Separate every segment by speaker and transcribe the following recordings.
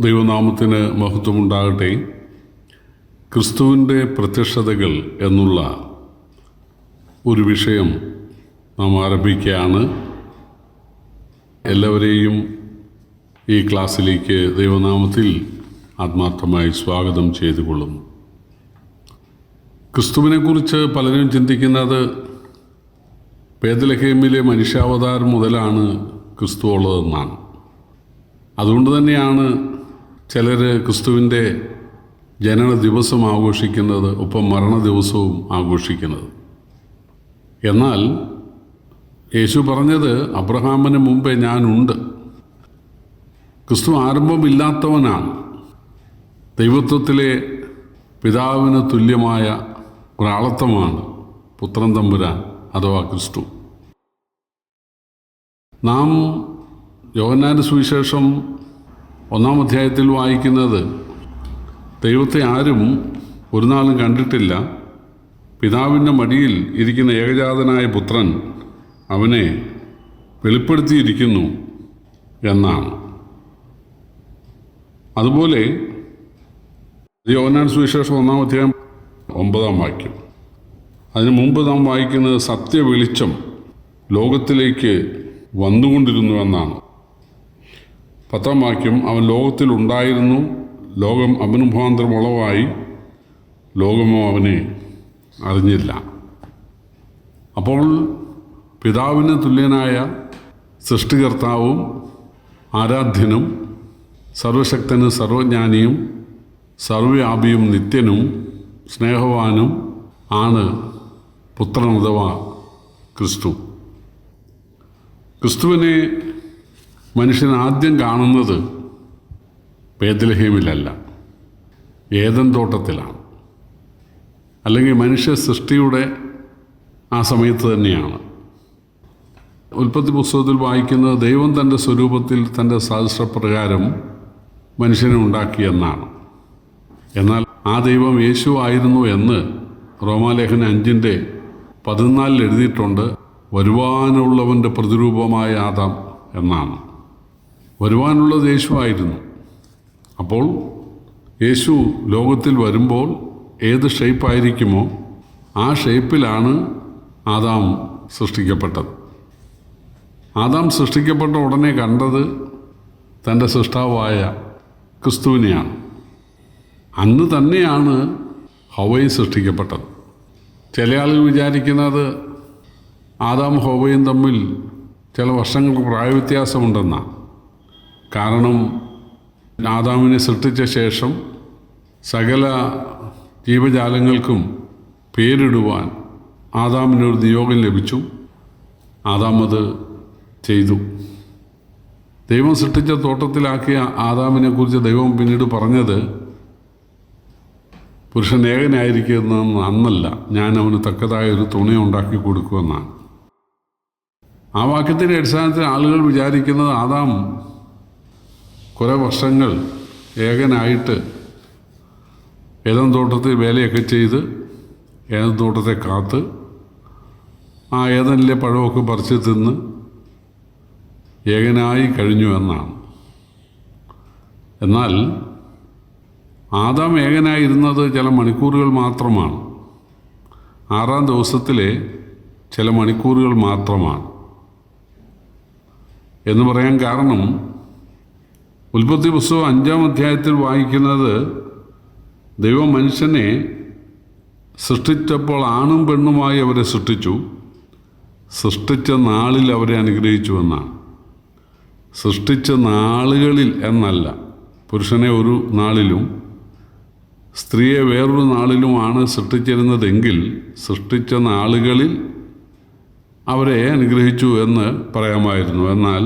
Speaker 1: ദൈവനാമത്തിന് മഹത്വമുണ്ടാകട്ടെ. ക്രിസ്തുവിൻ്റെ പ്രത്യക്ഷതകൾ എന്നുള്ള ഒരു വിഷയം നാം ആരംഭിക്കുകയാണ്. എല്ലാവരെയും ഈ ക്ലാസ്സിലേക്ക് ദൈവനാമത്തിൽ ആത്മാർത്ഥമായി സ്വാഗതം ചെയ്തുകൊള്ളുന്നു. ക്രിസ്തുവിനെക്കുറിച്ച് പലരും ചിന്തിക്കുന്നത് ബേത്ലഹേമിലെ മനുഷ്യാവതാരം മുതലാണ് ക്രിസ്തു ഉള്ളതെന്നാണ്. അതുകൊണ്ട് തന്നെയാണ് ചിലർ ക്രിസ്തുവിൻ്റെ ജനന ദിവസം ആഘോഷിക്കുന്നത്, ഒപ്പം മരണ ദിവസവും ആഘോഷിക്കുന്നത്. എന്നാൽ യേശു പറഞ്ഞത് അബ്രഹാമിന് മുമ്പേ ഞാനുണ്ട്. ക്രിസ്തു ആരംഭമില്ലാത്തവനാണ്. ദൈവത്വത്തിലെ പിതാവിന് തുല്യമായ ഒരാളത്വമാണ് പുത്രൻ തമ്പുരാൻ അഥവാ ക്രിസ്തു. നാം യോഹന്നാന്റെ സുവിശേഷം 1-ാം അധ്യായത്തിൽ വായിക്കുന്നത്, ദൈവത്തെ ആരും ഒരു നാളും കണ്ടിട്ടില്ല, പിതാവിൻ്റെ മടിയിൽ ഇരിക്കുന്ന ഏകജാതനായ പുത്രൻ അവനെ വെളിപ്പെടുത്തിയിരിക്കുന്നു എന്നാണ്. അതുപോലെ യോഹന്നാന്റെ സുവിശേഷം 1-ാം അധ്യായം 9-ാം വാക്യം, അതിനു മുമ്പ് നാം വായിക്കുന്നത് സത്യവെളിച്ചം ലോകത്തിലേക്ക് വന്നുകൊണ്ടിരുന്നു എന്നാണ്. 10-ാം വാക്യം, അവൻ ലോകത്തിലുണ്ടായിരുന്നു, ലോകം അവന് മുഖാന്തരം ഉളവായി, ലോകമോ അവനെ അറിഞ്ഞില്ല. അപ്പോൾ പിതാവിന് തുല്യനായ സൃഷ്ടികർത്താവും ആരാധ്യനും സർവശക്തനും സർവജ്ഞാനിയും സർവ്വവ്യാപിയും നിത്യനും സ്നേഹവാനും ആണ് പുത്രൻ അഥവാ ക്രിസ്തു. ക്രിസ്തുവിനെ മനുഷ്യൻ ആദ്യം കാണുന്നത് ബേത്ലഹേമിലല്ല, ഏദൻ തോട്ടത്തിലാണ്, അല്ലെങ്കിൽ മനുഷ്യ സൃഷ്ടിയുടെ ആ സമയത്ത് തന്നെയാണ്. ഉൽപ്പത്തി പുസ്തകത്തിൽ വായിക്കുന്നത്, ദൈവം തൻ്റെ സ്വരൂപത്തിൽ തൻ്റെ സാദൃശ്യപ്രകാരം മനുഷ്യനെ ഉണ്ടാക്കിയെന്നാണ്. എന്നാൽ ആ ദൈവം യേശു ആയിരുന്നു എന്ന് റോമാലേഖനം 5:14 എഴുതിയിട്ടുണ്ട്. വരുവാനുള്ളവൻ്റെ പ്രതിരൂപമായ ആദാം എന്നാണ്. വരുവാനുള്ളത് യേശു ആയിരുന്നു. അപ്പോൾ യേശു ലോകത്തിൽ വരുമ്പോൾ ഏത് ഷേപ്പായിരിക്കുമോ ആ ഷേപ്പിലാണ് ആദാം സൃഷ്ടിക്കപ്പെട്ടത്. ആദാം സൃഷ്ടിക്കപ്പെട്ട ഉടനെ കണ്ടത് തൻ്റെ സൃഷ്ടാവായ ക്രിസ്തുവിനെയാണ്. അന്ന് തന്നെയാണ് ഹവ്വയും സൃഷ്ടിക്കപ്പെട്ടത്. ചില ആളുകൾ വിചാരിക്കുന്നത് ആദാം ഹവ്വയും തമ്മിൽ ചില വർഷങ്ങൾക്ക് പ്രായവ്യത്യാസമുണ്ടെന്നാണ്. കാരണം ആദാമിനെ സൃഷ്ടിച്ച ശേഷം സകല ജീവജാലങ്ങൾക്കും പേരിടുവാൻ ആദാമിനൊരു നിയോഗം ലഭിച്ചു. ആദാം അത് ചെയ്തു. ദൈവം സൃഷ്ടിച്ച തോട്ടത്തിലാക്കിയ ആദാമിനെക്കുറിച്ച് ദൈവം പിന്നീട് പറഞ്ഞത്, പുരുഷൻ ഏകനായിരിക്കുന്നതെന്ന് അന്നല്ല, ഞാൻ അവന് തക്കതായ ഒരു തുണ ഉണ്ടാക്കി കൊടുക്കുമെന്നാണ്. ആ വാക്യത്തിൻ്റെ അടിസ്ഥാനത്തിൽ ആളുകൾ വിചാരിക്കുന്നത് ആദാം കുറേ വർഷങ്ങൾ ഏകനായിട്ട് ഏദൻ തോട്ടത്തിൽ വേലയൊക്കെ ചെയ്ത് ഏദൻ തോട്ടത്തെ കാത്ത് ആ ഏദനിലെ പഴമൊക്കെ പറിച്ച് തിന്ന് ഏകനായി കഴിഞ്ഞു എന്നാണ്. എന്നാൽ ആദാം ഏകനായിരുന്നത് ചില മണിക്കൂറുകൾ മാത്രമാണ്. 6-ാം ദിവസത്തിലെ ചില മണിക്കൂറുകൾ മാത്രമാണ് എന്ന് പറയാൻ കാരണം, ഉൽപ്പത്തി പുസ്തകം 5-ാം അധ്യായത്തിൽ വായിക്കുന്നത്, ദൈവം മനുഷ്യനെ സൃഷ്ടിച്ചപ്പോൾ ആണും പെണ്ണുമായി അവരെ സൃഷ്ടിച്ചു, സൃഷ്ടിച്ച നാളിൽ അവരെ അനുഗ്രഹിച്ചു എന്നാണ്. സൃഷ്ടിച്ച നാളുകളിൽ എന്നല്ല, പുരുഷനെ ഒരു നാളിലും സ്ത്രീയെ വേറൊരു നാളിലുമാണ് സൃഷ്ടിച്ചിരുന്നതെങ്കിൽ സൃഷ്ടിച്ച നാളുകളിൽ അവരെ അനുഗ്രഹിച്ചു എന്ന് പറയാമായിരുന്നു. എന്നാൽ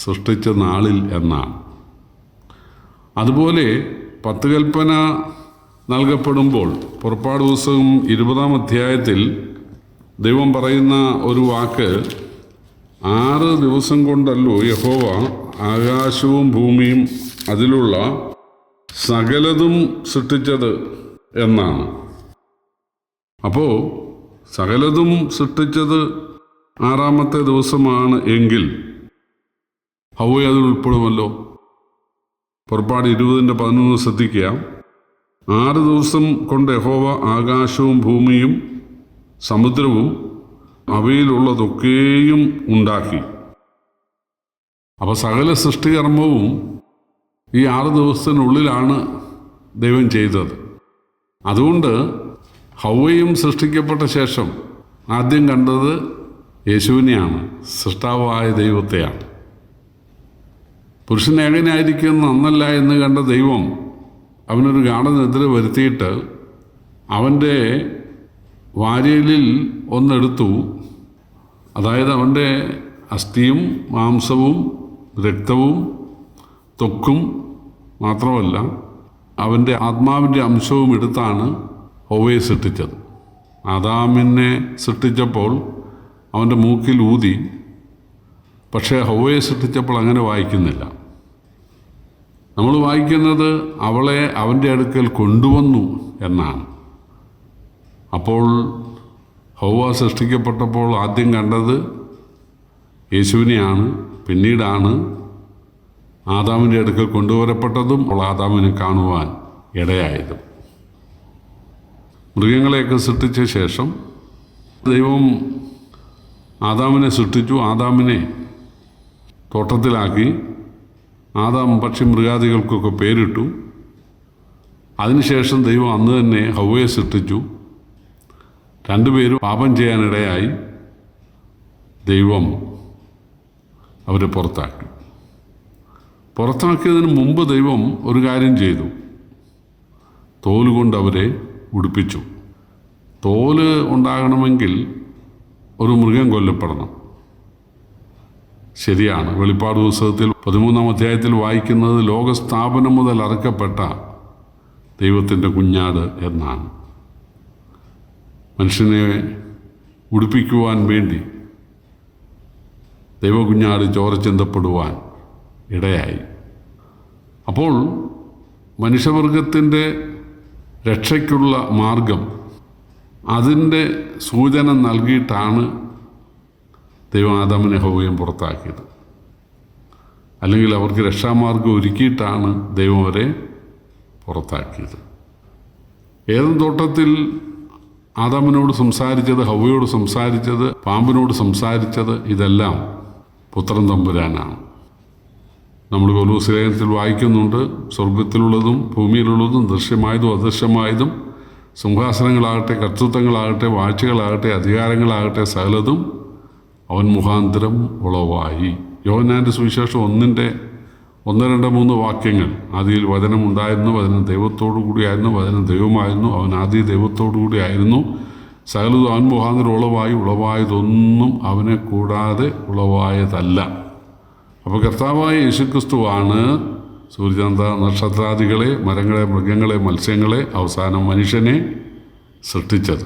Speaker 1: സൃഷ്ടിച്ച നാളിൽ എന്നാണ്. അതുപോലെ 10 കൽപ്പന നൽകപ്പെടുമ്പോൾ പുറപ്പാട് പുസ്തകം 20-ാം അധ്യായത്തിൽ ദൈവം പറയുന്ന ഒരു വാക്ക്, 6 ദിവസം കൊണ്ടല്ലോ യഹോവ ആകാശവും ഭൂമിയും അതിലുള്ള സകലതും സൃഷ്ടിച്ചത് എന്നാണ്. അപ്പോൾ സകലതും സൃഷ്ടിച്ചത് 6-ാമത്തെ ദിവസമാണ് എങ്കിൽ ഹവ്വ അതിൽ ഉൾപ്പെടുമല്ലോ. പുറപ്പാട് 20:11 ശ്രദ്ധിക്കുക. 6 ദിവസം കൊണ്ട് യഹോവ ആകാശവും ഭൂമിയും സമുദ്രവും അവയിലുള്ളതൊക്കെയും ഉണ്ടാക്കി. അപ്പോൾ സകല സൃഷ്ടികർമ്മവും ഈ 6 ദിവസത്തിനുള്ളിലാണ് ദൈവം ചെയ്തത്. അതുകൊണ്ട് ഹൗവയും സൃഷ്ടിക്കപ്പെട്ട ശേഷം ആദ്യം കണ്ടത് യേശുവിനെയാണ്, സൃഷ്ടാവായ ദൈവത്തെയാണ്. പുരുഷൻ ഏകനായിരിക്കുന്നത് നന്നല്ല എന്ന് കണ്ട ദൈവം അവനൊരു ഗാഢനിദ്ര വരുത്തിയിട്ട് അവൻ്റെ വാരിയലിൽ ഒന്നെടുത്തു. അതായത് അവൻ്റെ അസ്ഥിയും മാംസവും രക്തവും ത്വക്കും മാത്രമല്ല അവൻ്റെ ആത്മാവിൻ്റെ അംശവും എടുത്താണ് ഹൗവയെ സൃഷ്ടിച്ചത്. ആദാമിനെ സൃഷ്ടിച്ചപ്പോൾ അവൻ്റെ മൂക്കിൽ ഊതി. പക്ഷേ ഹൗവയെ സൃഷ്ടിച്ചപ്പോൾ അങ്ങനെ വായിക്കുന്നില്ല. നമ്മൾ വായിക്കുന്നത് അവളെ അവൻ്റെ അടുക്കൽ കൊണ്ടുവന്നു എന്നാണ്. അപ്പോൾ ഹൗവ സൃഷ്ടിക്കപ്പെട്ടപ്പോൾ ആദ്യം കണ്ടത് യേശുവിനെയാണ്. പിന്നീടാണ് ആദാമിൻ്റെ അടുക്കൽ കൊണ്ടുവരപ്പെട്ടതും അവൾ ആദാമിനെ കാണുവാൻ ഇടയായതും. മൃഗങ്ങളെയൊക്കെ സൃഷ്ടിച്ച ശേഷം ദൈവം ആദാമിനെ സൃഷ്ടിച്ചു. ആദാമിനെ തോട്ടത്തിലാക്കി. ആദാം പക്ഷി മൃഗാദികൾക്കൊക്കെ പേരിട്ടു. അതിനുശേഷം ദൈവം അന്ന് തന്നെ ഹൗവയെ സൃഷ്ടിച്ചു. രണ്ടുപേരും പാപം ചെയ്യാനിടയായി. ദൈവം അവരെ പുറത്താക്കി. പുറത്താക്കിയതിന് മുമ്പ് ദൈവം ഒരു കാര്യം ചെയ്തു. തോലുകൊണ്ട് അവരെ ഉടുപ്പിച്ചു. തോല് ഉണ്ടാകണമെങ്കിൽ ഒരു മൃഗം കൊല്ലപ്പെടണം. ശരിയാണ്. വെളിപ്പാട് പുസ്തകത്തിൽ 13-ാം അധ്യായത്തിൽ വായിക്കുന്നത് ലോകസ്ഥാപനം മുതൽ അറുക്കപ്പെട്ട ദൈവത്തിൻ്റെ കുഞ്ഞാട് എന്നാണ്. മനുഷ്യനെ ഉടുപ്പിക്കുവാൻ വേണ്ടി ദൈവകുഞ്ഞാട് ചോര ചിന്തപ്പെടുവാൻ ഇടയായി. അപ്പോൾ മനുഷ്യവർഗത്തിൻ്റെ രക്ഷയ്ക്കുള്ള മാർഗം അതിൻ്റെ സൂചന നൽകിയിട്ടാണ് ദൈവം ആദാമിനെ ഹൗവയും പുറത്താക്കിയത്. അല്ലെങ്കിൽ അവർക്ക് രക്ഷാമാർഗം ഒരുക്കിയിട്ടാണ് ദൈവം അവരെ പുറത്താക്കിയത്. ഏദൻ തോട്ടത്തിൽ ആദാമിനോട് സംസാരിച്ചത്, ഹൗവയോട് സംസാരിച്ചത്, പാമ്പിനോട് സംസാരിച്ചത് ഇതെല്ലാം പുത്രൻ തമ്പുരാനാണ്. നമ്മൾ പൗലോസ് ലേഖനത്തിൽ വായിക്കുന്നുണ്ട്, സ്വർഗത്തിലുള്ളതും ഭൂമിയിലുള്ളതും ദൃശ്യമായതും അദൃശ്യമായതും സിംഹാസനങ്ങളാകട്ടെ, കർത്തൃത്വങ്ങളാകട്ടെ, വാഴ്ചകളാകട്ടെ, അധികാരങ്ങളാകട്ടെ സകലതും അവൻ മുഖാന്തരം ഉളവായി. യോഹന്നാൻ്റെ സുവിശേഷം 1:1, 2, 3 വാക്യങ്ങൾ. ആദിയിൽ വചനം ഉണ്ടായിരുന്നു, വചനം ദൈവത്തോടു കൂടിയായിരുന്നു, വചനം ദൈവമായിരുന്നു, അവൻ ആദി ദൈവത്തോടു കൂടിയായിരുന്നു, സകലതും അവൻ മുഖാന്തരം ഉളവായി, ഉളവായതൊന്നും അവനെ കൂടാതെ ഉളവായതല്ല. അപ്പോൾ കർത്താവായ യേശുക്രിസ്തുവാണ് സൂര്യചന്ദ്ര നക്ഷത്രാദികളെ, മരങ്ങളെ, മൃഗങ്ങളെ, മത്സ്യങ്ങളെ, അവസാനം മനുഷ്യനെ സൃഷ്ടിച്ചത്.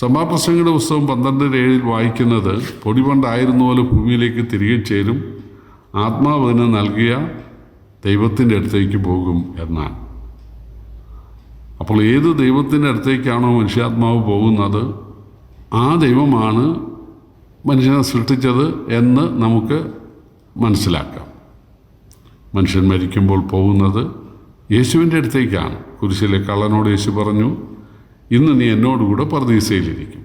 Speaker 1: സഭാപ്രസംഗിയുടെ പുസ്തകം 12:7 വായിക്കുന്നത്, പൊടി പണ്ടായിരുന്ന പോലെ ഭൂമിയിലേക്ക് തിരികെ ചേരും, ആത്മാവ് അതിന് നൽകിയ ദൈവത്തിൻ്റെ അടുത്തേക്ക് പോകും എന്നാണ്. അപ്പോൾ ഏത് ദൈവത്തിൻ്റെ അടുത്തേക്കാണോ മനുഷ്യാത്മാവ് പോകുന്നത്, ആ ദൈവമാണ് മനുഷ്യനെ സൃഷ്ടിച്ചത് എന്ന് നമുക്ക് മനസ്സിലാക്കാം. മനുഷ്യൻ മരിക്കുമ്പോൾ പോകുന്നത് യേശുവിൻ്റെ അടുത്തേക്കാണ്. കുരിശിലെ കള്ളനോട് യേശു പറഞ്ഞു, ഇന്ന് നീ എന്നോടുകൂടെ പർദീസയിലിരിക്കും.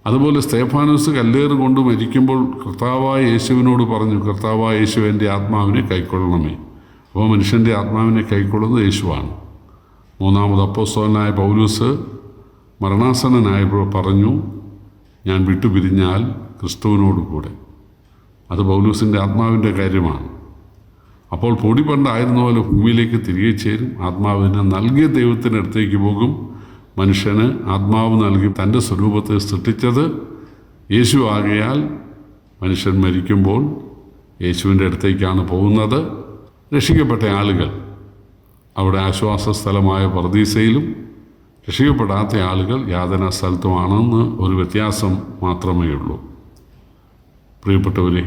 Speaker 1: അതുപോലെ സ്തേഫാനോസ് കല്ലേറ് കൊണ്ട് മരിക്കുമ്പോൾ കർത്താവായ യേശുവിനോട് പറഞ്ഞു, കർത്താവായ യേശു എൻ്റെ ആത്മാവിനെ കൈക്കൊള്ളണമേ. അപ്പോൾ മനുഷ്യൻ്റെ ആത്മാവിനെ കൈക്കൊള്ളുന്നത് യേശുവാണ്. 3-ാമത് അപ്പോസ്തലനായ പൗലോസ് മരണാസന്നനായപ്പോൾ പറഞ്ഞു, ഞാൻ വിട്ടുപിരിഞ്ഞാൽ ക്രിസ്തുവിനോട് കൂടെ. അത് പൗലോസിൻ്റെ ആത്മാവിൻ്റെ കാര്യമാണ്. അപ്പോൾ പൊടി പണ്ടായിരുന്ന പോലെ ഭൂമിയിലേക്ക് തിരികെ ചേരും, ആത്മാവിനെ നൽകിയ ദൈവത്തിൻ്റെ അടുത്തേക്ക് പോകും. മനുഷ്യന് ആത്മാവ് നൽകി തൻ്റെ സ്വരൂപത്തെ സൃഷ്ടിച്ചത് യേശു ആകയാൽ മനുഷ്യൻ മരിക്കുമ്പോൾ യേശുവിൻ്റെ അടുത്തേക്കാണ് പോകുന്നത്. രക്ഷിക്കപ്പെട്ട ആളുകൾ അവിടെ ആശ്വാസ സ്ഥലമായ പർദീസയിലും, രക്ഷിക്കപ്പെടാത്ത ആളുകൾ യാതനാ സ്ഥലത്തുമാണെന്ന് ഒരു വ്യത്യാസം മാത്രമേ ഉള്ളൂ. പ്രിയപ്പെട്ടവരെ,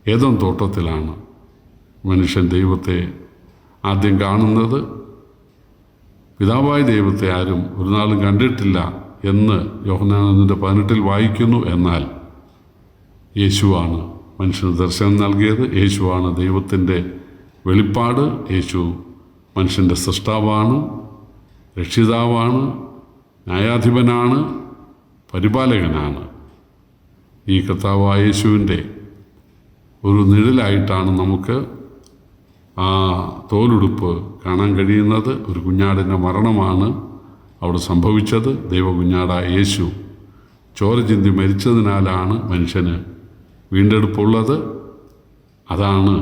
Speaker 1: ഏദൻ തോട്ടത്തിലാണ് മനുഷ്യൻ ദൈവത്തെ ആദ്യം കാണുന്നത്. പിതാവായ ദൈവത്തെ ആരും ഒരു നാളും കണ്ടിട്ടില്ല എന്ന് യോഹന്നാൻ 1:18 വായിക്കുന്നു. എന്നാൽ യേശുവാണ് മനുഷ്യന് ദർശനം നൽകിയത്. യേശുവാണ് ദൈവത്തിൻ്റെ വെളിപ്പാട് യേശു മനുഷ്യൻ്റെ സൃഷ്ടാവാണ്, രക്ഷിതാവാണ്, ന്യായാധിപനാണ്, പരിപാലകനാണ്. ഈ കർത്താവായ യേശുവിൻ്റെ ഒരു നിഴലായിട്ടാണ് നമുക്ക് ആ തോലുടുപ്പ് കാണാൻ കഴിയുന്നത്. ഒരു കുഞ്ഞാടിൻ്റെ മരണമാണ് അവിടെ സംഭവിച്ചത്. ദൈവകുഞ്ഞാടായ യേശു ചോര ചിന്തി മരിച്ചതിനാലാണ് മനുഷ്യന് വീണ്ടെടുപ്പുള്ളത്. അതാണ്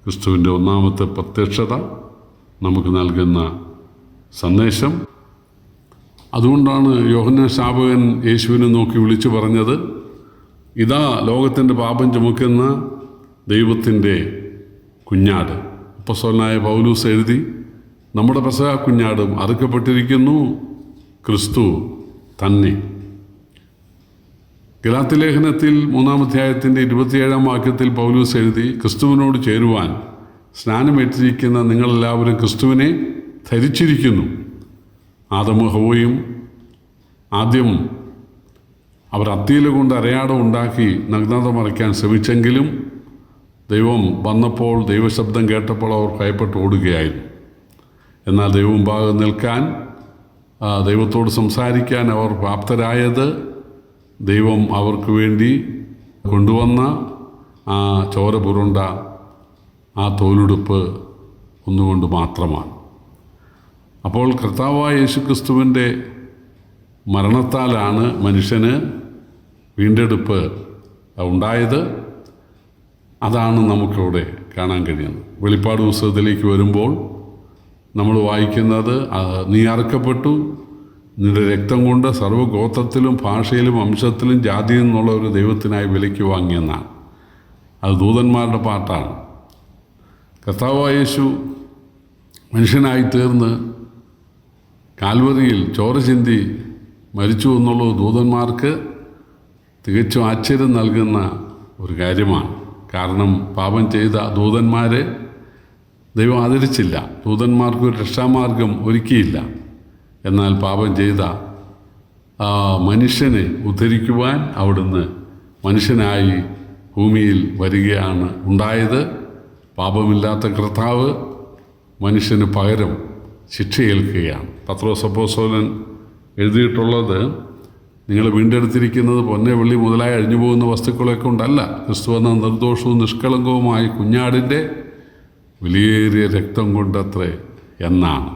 Speaker 1: ക്രിസ്തുവിൻ്റെ ഒന്നാമത്തെ പ്രത്യക്ഷത നമുക്ക് നൽകുന്ന സന്ദേശം. അതുകൊണ്ടാണ് യോഹന്നാൻ സ്നാപകൻ യേശുവിനെ നോക്കി വിളിച്ചു പറഞ്ഞത്, ഇതാ ലോകത്തിൻ്റെ പാപം ചുമക്കുന്ന ദൈവത്തിൻ്റെ കുഞ്ഞാട്. അപ്പോസ്തലനായ പൗലൂസ് എഴുതി, നമ്മുടെ പെസഹ കുഞ്ഞാടും അറുക്കപ്പെട്ടിരിക്കുന്നു, ക്രിസ്തു തന്നെ. ഗലാത്യ ലേഖനത്തിൽ 3-ാം അധ്യായത്തിൻ്റെ 27-ാം വാക്യത്തിൽ പൗലൂസ് എഴുതി, ക്രിസ്തുവിനോട് ചേരുവാൻ സ്നാനമേറ്റിരിക്കുന്ന നിങ്ങളെല്ലാവരും ക്രിസ്തുവിനെ ധരിച്ചിരിക്കുന്നു. ആദമും ഹവ്വയും ആദ്യം അവർ അത്തിയില കൊണ്ട് അരയാടം ഉണ്ടാക്കി നഗ്നത മറയ്ക്കാൻ ശ്രമിച്ചെങ്കിലും ദൈവം വന്നപ്പോൾ, ദൈവശബ്ദം കേട്ടപ്പോൾ അവർ ഭയപ്പെട്ട് ഓടുകയായിരുന്നു. എന്നാൽ ദൈവമുമ്പാകെ നിൽക്കാൻ, ദൈവത്തോട് സംസാരിക്കാൻ അവർ പ്രാപ്തരായത് ദൈവം അവർക്ക് വേണ്ടി കൊണ്ടുവന്ന ആ ചോര പുരണ്ട ആ തോലുടുപ്പ് ഒന്നുകൊണ്ട് മാത്രമാണ്. അപ്പോൾ കർത്താവായ യേശുക്രിസ്തുവിൻ്റെ മരണത്താലാണ് മനുഷ്യന് വീണ്ടെടുപ്പ് ഉണ്ടായത്. അതാണ് നമുക്കിവിടെ കാണാൻ കഴിയുന്നത്. വെളിപ്പാട് പുസ്തകത്തിലേക്ക് വരുമ്പോൾ നമ്മൾ വായിക്കുന്നത്, നീ അറുക്കപ്പെട്ടു, നിന്റെ രക്തം കൊണ്ട് സർവ്വഗോത്രത്തിലും ഭാഷയിലും വംശത്തിലും ജാതിയിൽ നിന്നുള്ള ഒരു ദൈവത്തിനായി വിലയ്ക്ക് വാങ്ങിയെന്നാണ്. അത് ദൂതന്മാരുടെ പാട്ടാണ്. കർത്താവായ യേശു മനുഷ്യനായി തീർന്ന് കാൽവറിയിൽ ചോര ചിന്തി മരിച്ചു എന്നുള്ളത് ദൂതന്മാർക്ക് തികച്ചും ആശ്ചര്യം നൽകുന്ന ഒരു കാര്യമാണ്. കാരണം പാപം ചെയ്ത ദൂതന്മാരെ ദൈവം ആദരിച്ചില്ല, ദൂതന്മാർക്കൊരു രക്ഷാമാർഗം ഒരുക്കിയില്ല. എന്നാൽ പാപം ചെയ്ത മനുഷ്യനെ ഉദ്ധരിക്കുവാൻ അവിടുന്ന് മനുഷ്യനായി ഭൂമിയിൽ വരികയാണ് ഉണ്ടായത്. പാപമില്ലാത്ത കർത്താവ് മനുഷ്യന് പകരം ശിക്ഷയേൽക്കുകയാണ്. പത്രോസ് അപ്പോസ്തലൻ എഴുതിയിട്ടുള്ളത്, നിങ്ങൾ വീണ്ടെടുത്തിരിക്കുന്നത് പൊന്നെ വെള്ളി മുതലായി അഴിഞ്ഞു പോകുന്ന വസ്തുക്കളെ കൊണ്ടല്ല, ക്രിസ്തു എന്ന നിർദോഷവും നിഷ്കളങ്കവുമായി കുഞ്ഞാടിൻ്റെ വിലയേറിയ രക്തം കൊണ്ടത്രേ എന്നാണ്.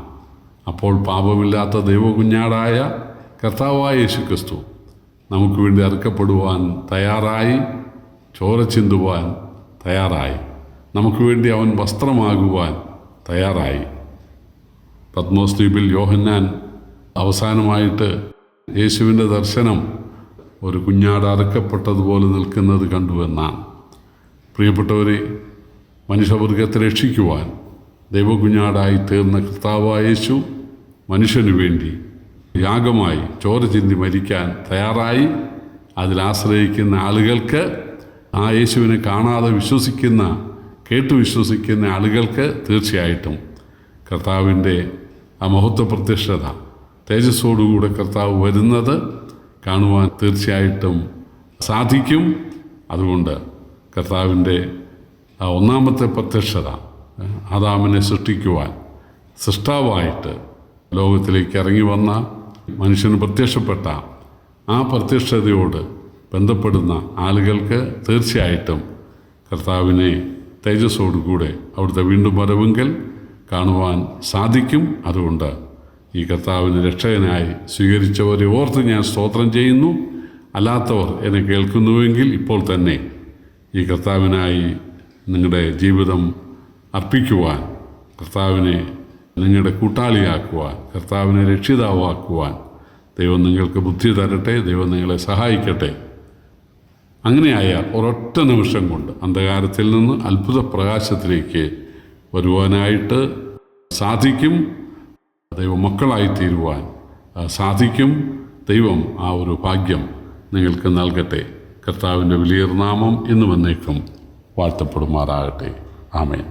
Speaker 1: അപ്പോൾ പാപമില്ലാത്ത ദൈവകുഞ്ഞാടായ കർത്താവായ യേശുക്രിസ്തു നമുക്ക് വേണ്ടി അറുക്കപ്പെടുവാൻ തയ്യാറായി, ചോര ചിന്തുവാൻ തയ്യാറായി, നമുക്ക് വേണ്ടി അവൻ വസ്ത്രമാകുവാൻ തയ്യാറായി. പത്മോസ് ദ്വീപിൽ യോഹന്നാൻ അവസാനമായിട്ട് യേശുവിൻ്റെ ദർശനം ഒരു കുഞ്ഞാട് അറുക്കപ്പെട്ടതുപോലെ നിൽക്കുന്നത് കണ്ടുവെന്നാണ്. പ്രിയപ്പെട്ടവരെ, മനുഷ്യവർഗത്തെ രക്ഷിക്കുവാൻ ദൈവകുഞ്ഞാടായി തീർന്ന കർത്താവായ യേശു മനുഷ്യനു വേണ്ടി യാഗമായി ചോര ചിന്തി മരിക്കാൻ തയ്യാറായി. അതിലാശ്രയിക്കുന്ന ആളുകൾക്ക്, ആ യേശുവിനെ കാണാതെ വിശ്വസിക്കുന്ന, കേട്ടു വിശ്വസിക്കുന്ന ആളുകൾക്ക് തീർച്ചയായിട്ടും കർത്താവിൻ്റെ ആ മഹത്വ പ്രത്യക്ഷത, തേജസ്സോടുകൂടെ കർത്താവ് വരുന്നത് കാണുവാൻ തീർച്ചയായിട്ടും സാധിക്കും. അതുകൊണ്ട് കർത്താവിൻ്റെ ആ ഒന്നാമത്തെ പ്രത്യക്ഷത, ആദാമിനെ സൃഷ്ടിക്കുവാൻ സൃഷ്ടാവായിട്ട് ലോകത്തിലേക്ക് ഇറങ്ങി വന്ന മനുഷ്യന് പ്രത്യക്ഷപ്പെട്ട ആ പ്രത്യക്ഷതയോട് ബന്ധപ്പെടുന്ന ആളുകൾക്ക് തീർച്ചയായിട്ടും കർത്താവിനെ തേജസ്സോടുകൂടെ അവിടുത്തെ വീണ്ടും വരവെങ്കിൽ കാണുവാൻ സാധിക്കും. അതുകൊണ്ട് ഈ കർത്താവിനെ രക്ഷകനായി സ്വീകരിച്ചവരെ ഓർത്ത് ഞാൻ സ്തോത്രം ചെയ്യുന്നു. അല്ലാത്തവർ എന്നെ കേൾക്കുന്നുവെങ്കിൽ ഇപ്പോൾ തന്നെ ഈ കർത്താവിനായി നിങ്ങളുടെ ജീവിതം അർപ്പിക്കുവാൻ, കർത്താവിനെ നിങ്ങളുടെ കൂട്ടാളിയാക്കുവാൻ, കർത്താവിനെ രക്ഷിതാവാക്കുവാൻ ദൈവം നിങ്ങൾക്ക് ബുദ്ധി തരട്ടെ. ദൈവം നിങ്ങളെ സഹായിക്കട്ടെ. അങ്ങനെയായാൽ ഒരൊറ്റ നിമിഷം കൊണ്ട് അന്ധകാരത്തിൽ നിന്ന് അത്ഭുത പ്രകാശത്തിലേക്ക് വരുവാനായിട്ട് സാധിക്കും. ദൈവമക്കളായി തീരുവാൻ സാധിക്കും. ദൈവം ആ ഒരു ഭാഗ്യം നിങ്ങൾക്ക് നൽകട്ടെ. കർത്താവിൻ്റെ വലിയ നാമം ഇന്നും എന്നേക്കും വാഴ്ത്തപ്പെടുമാറാകട്ടെ. ആമേൻ.